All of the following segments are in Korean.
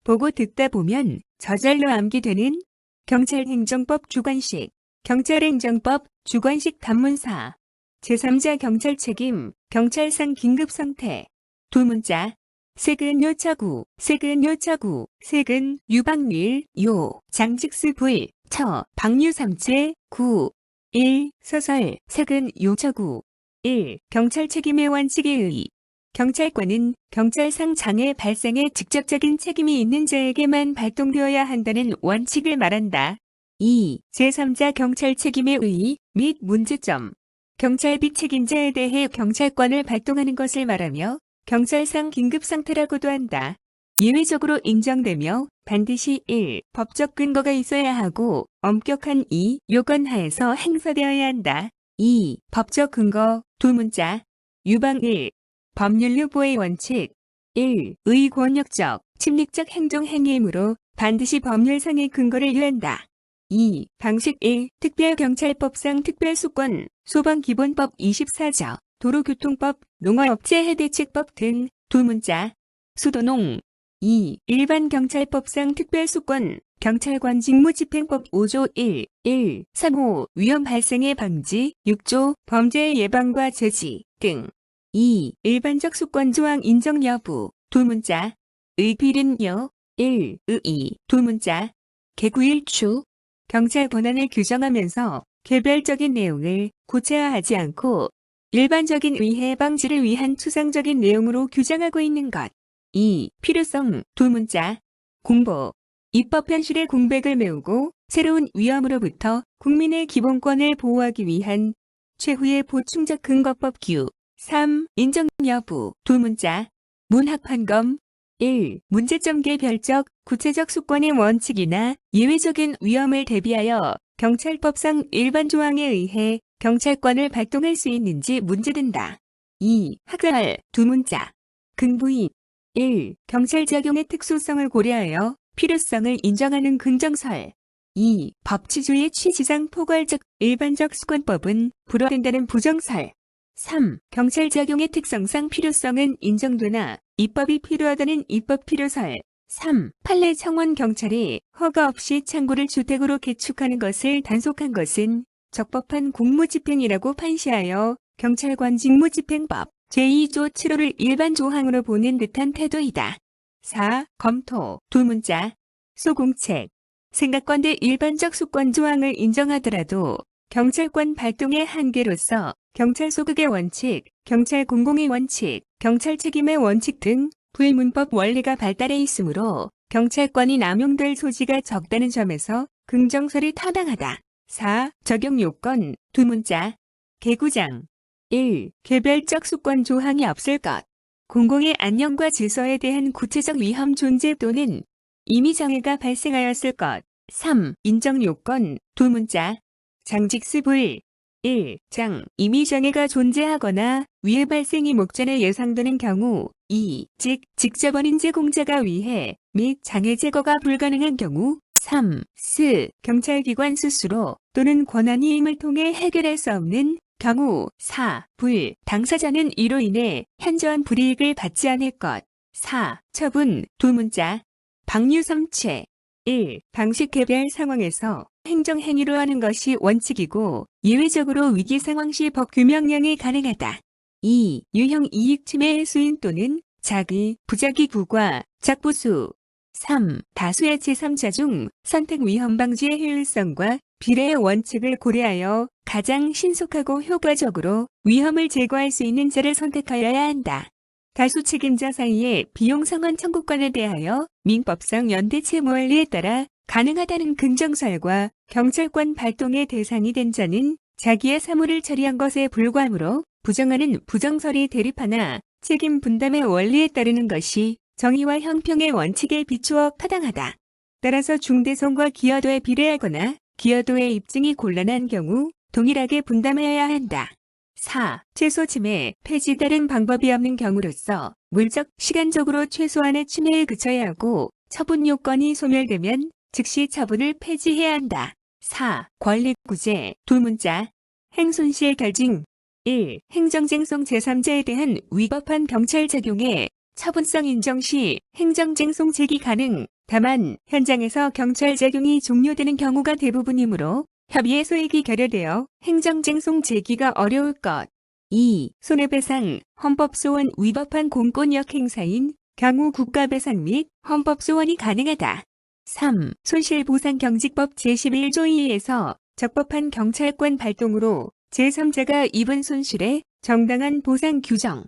보고 듣다 보면 저절로 암기되는 경찰행정법 주관식, 경찰행정법 주관식 단문사, 제3자 경찰 책임, 경찰상 긴급상태, 두 문자, 세근 요처구, 세근 요처구, 세근 유방률, 요, 장직수 불, 처, 방류 삼체, 구, 1. 서설, 세근 요처구 1. 경찰 책임의 원칙에 의의 경찰권은 경찰상 장애 발생에 직접적인 책임이 있는 자에게만 발동되어야 한다는 원칙을 말한다. 2. 제3자 경찰 책임에 의의 및 문제점. 경찰비 책임자에 대해 경찰권을 발동하는 것을 말하며 경찰상 긴급상태라고도 한다. 예외적으로 인정되며 반드시 1. 법적 근거가 있어야 하고 엄격한 2. 요건 하에서 행사되어야 한다. 2. 법적 근거 두 문자 유방 1. 법률 유보의 원칙 1. 의 권력적, 침략적 행정 행위이므로 반드시 법률상의 근거를 요한다. 2. 방식 1. 특별경찰법상 특별수권, 소방기본법 24조, 도로교통법, 농어업체해대책법 등 두 문자 수도농 2. 일반경찰법상 특별수권, 경찰관 직무집행법 5조 1, 1, 3호 위험 발생의 방지, 6조 범죄 예방과 제지 등 2. 일반적 수권조항 인정 여부 두 문자 의필은요 1. 의의 두 문자 개구일추 경찰 권한을 규정하면서 개별적인 내용을 구체화하지 않고 일반적인 위해 방지를 위한 추상적인 내용으로 규정하고 있는 것. 2. 필요성 두 문자 공보 입법 현실의 공백을 메우고 새로운 위험으로부터 국민의 기본권을 보호하기 위한 최후의 보충적 근거법 규. 3. 인정 여부 두 문자 문학판검 1. 문제점 개별적 구체적 수권의 원칙이나 예외적인 위험을 대비하여 경찰법상 일반 조항에 의해 경찰권을 발동할 수 있는지 문제된다. 2. 학살 두 문자 근부인 1. 경찰 작용의 특수성을 고려하여 필요성을 인정하는 긍정설 2. 법치주의 취지상 포괄적 일반적 수권법은 불허된다는 부정설 3. 경찰 작용의 특성상 필요성은 인정되나 입법이 필요하다는 입법 필요설 3. 판례 청원 경찰이 허가 없이 창고를 주택으로 개축하는 것을 단속한 것은 적법한 공무집행이라고 판시하여 경찰관 직무집행법 제2조 7호를 일반 조항으로 보는 듯한 태도이다. 4. 검토 두 문자 소공책 생각건대 일반적 수권 조항을 인정하더라도 경찰권 발동의 한계로서 경찰 소극의 원칙, 경찰 공공의 원칙, 경찰 책임의 원칙 등 불문법 원리가 발달해 있으므로 경찰권이 남용될 소지가 적다는 점에서 긍정설이 타당하다. 4. 적용 요건 두 문자 개구장 1. 개별적 수권 조항이 없을 것 공공의 안녕과 질서에 대한 구체적 위험 존재 또는 임의 장애가 발생하였을 것 3. 인정 요건 두 문자 장직수불 1. 장, 임의 장애가 존재하거나 위해 발생이 목전에 예상되는 경우 2. 직접 원인제 공자가 위해 및 장애 제거가 불가능한 경우 3. 경찰기관 스스로 또는 권한이 임을 통해 해결할 수 없는 경우 4. 당사자는 이로 인해 현저한 불이익을 받지 않을 것 4. 처분 두 문자 방류섬체 1. 방식 개별 상황에서 행정행위로 하는 것이 원칙이고 예외적으로 위기 상황 시 법규명령이 가능하다. 2. 유형 이익 침해의 수인 또는 자기, 부작위 부과, 작부수 3. 다수의 제3자 중 선택 위험 방지의 효율성과 비례의 원칙을 고려하여 가장 신속하고 효과적으로 위험을 제거할 수 있는 자를 선택하여야 한다. 다수 책임자 사이의 비용 상환 청구권에 대하여 민법상 연대 채무 원리에 따라 가능하다는 긍정설과 경찰권 발동의 대상이 된 자는 자기의 사무를 처리한 것에 불과하므로 부정하는 부정설이 대립하나 책임 분담의 원리에 따르는 것이 정의와 형평의 원칙에 비추어 타당하다. 따라서 중대성과 기여도에 비례하거나 기여도의 입증이 곤란한 경우 동일하게 분담하여야 한다. 4. 최소 침해, 폐지 다른 방법이 없는 경우로서 물적, 시간적으로 최소한의 침해에 그쳐야 하고 처분 요건이 소멸되면 즉시 처분을 폐지해야 한다. 4. 권리구제 두 문자 행손실 결징 1. 행정쟁송 제3자에 대한 위법한 경찰 작용에 처분성 인정 시 행정쟁송 제기 가능. 다만 현장에서 경찰 작용이 종료되는 경우가 대부분이므로 협의의 소액이 결여되어 행정쟁송 제기가 어려울 것. 2. 손해배상, 헌법소원 위법한 공권력 행사인 경우 국가배상 및 헌법소원이 가능하다. 3. 손실보상경직법 제11조 2에서 적법한 경찰권 발동으로 제3자가 입은 손실에 정당한 보상 규정.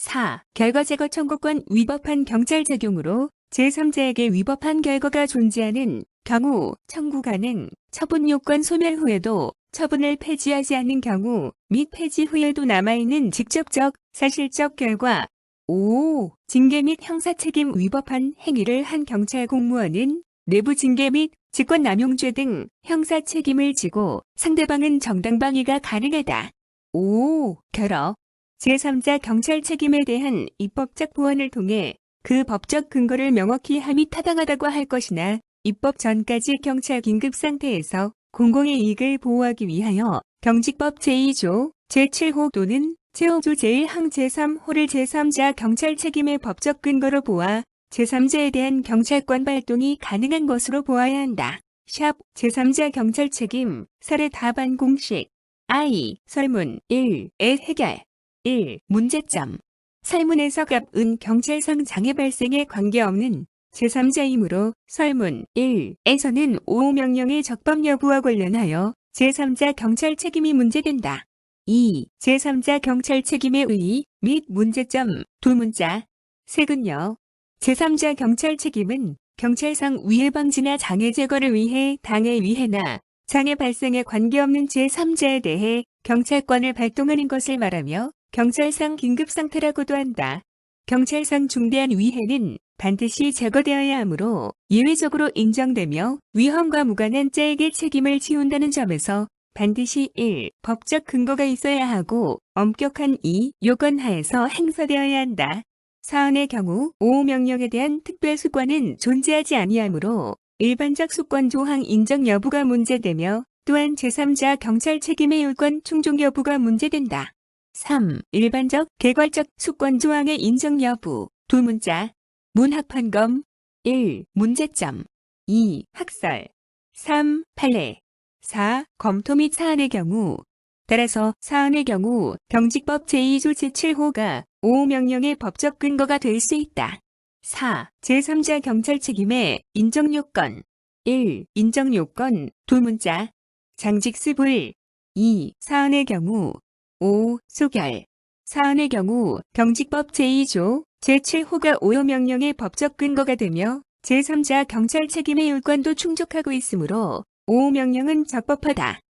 4. 결과제거 청구권 위법한 경찰 작용으로 제3자에게 위법한 결과가 존재하는 경우 청구 가능. 처분 요건 소멸 후에도 처분을 폐지하지 않는 경우 및 폐지 후에도 남아있는 직접적, 사실적 결과. 5. 징계 및 형사책임 위법한 행위를 한 경찰 공무원은 내부 징계 및 직권남용죄 등 형사책임을 지고 상대방은 정당방위가 가능하다. 5. 결어. 제3자 경찰 책임에 대한 입법적 보완을 통해 그 법적 근거를 명확히 함이 타당하다고 할 것이나 입법 전까지 경찰 긴급 상태에서 공공의 이익을 보호하기 위하여 경직법 제2조, 제7호 또는 제5조 제1항 제3호를 제3자 경찰 책임의 법적 근거로 보아 제3자에 대한 경찰권 발동이 가능한 것으로 보아야 한다. 샵 제3자 경찰 책임 사례 답안 공식 I 설문 1의 해결 1. 문제점. 설문에서 갑은 경찰상 장애 발생에 관계없는 제3자이므로 설문 1에서는 5호 명령의 적법 여부와 관련하여 제3자 경찰 책임이 문제된다. 2. 제3자 경찰 책임의 의의 및 문제점 두 문자. 색은요. 제3자 경찰 책임은 경찰상 위해 방지나 장애 제거를 위해 당해 위해나 장애 발생에 관계없는 제3자에 대해 경찰권을 발동하는 것을 말하며 경찰상 긴급상태라고도 한다. 경찰상 중대한 위해는 반드시 제거되어야 하므로 예외적으로 인정되며 위험과 무관한 자에게 책임을 지운다는 점에서 반드시 1. 법적 근거가 있어야 하고 엄격한 2. 요건 하에서 행사되어야 한다. 사안의 경우 5호 명령에 대한 특별수권은 존재하지 아니하므로 일반적 수권 조항 인정 여부가 문제되며 또한 제3자 경찰 책임의 요건 충족 여부가 문제된다. 3. 일반적, 개괄적 수권 조항의 인정 여부 두 문자. 문학 판검 1. 문제점 2. 학설 3. 판례 4. 검토 및 사안의 경우. 따라서 사안의 경우 경직법 제2조 제7호가 5호 명령의 법적 근거가 될 수 있다. 4. 제3자 경찰 책임의 인정요건 1. 인정요건 두 문자. 장직수불 2. 사안의 경우 5. 소결. 사안의 경우 경직법 제2조 제7호가 5호 명령의 법적 근거가 되며 제3자 경찰 책임의 요건도 충족하고 있으므로 5호 명령은 적법하다.